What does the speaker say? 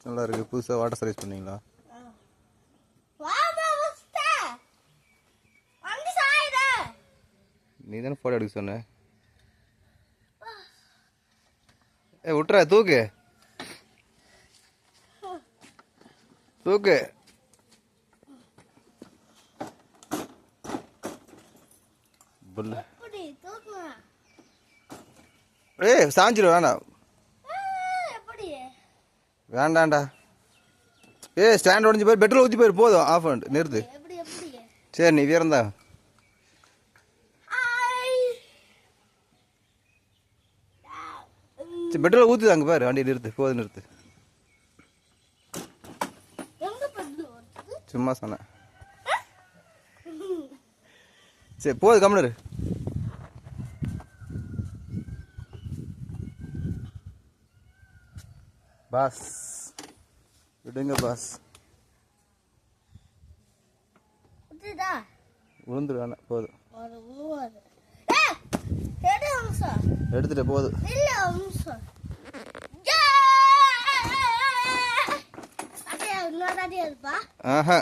நல்லா இருக்கு. புதுசாக வாட்டர் சர்வீஸ் பண்ணீங்களா? நீ தானே ஃபோட்டோ எடுக்க சொன்ன. விட்டுற தூக்கு தூக்கு. சாஞ்சிரும். வேண்டாம் வேண்டாண்டா. ஸ்டாண்ட் உடஞ்சி போய் பெட்ரோல் ஊற்றி போயிரு. போதும், ஆஃப் பண்ணிட்டு நிறுத்து. சரி, நீ வீரந்தா. சரி, பெட்ரோல் ஊற்றுது அங்கே பாரு. வண்டி நிறுத்து. போதும், நிறுத்து. சும்மா சொன்னேன். சரி, போதும், கம்முனு. பாஸ் விடுங்க பாஸ். விழுந்துரு. வேணாம், போதும். எடுத்துட்டு போதும். ஆஹா,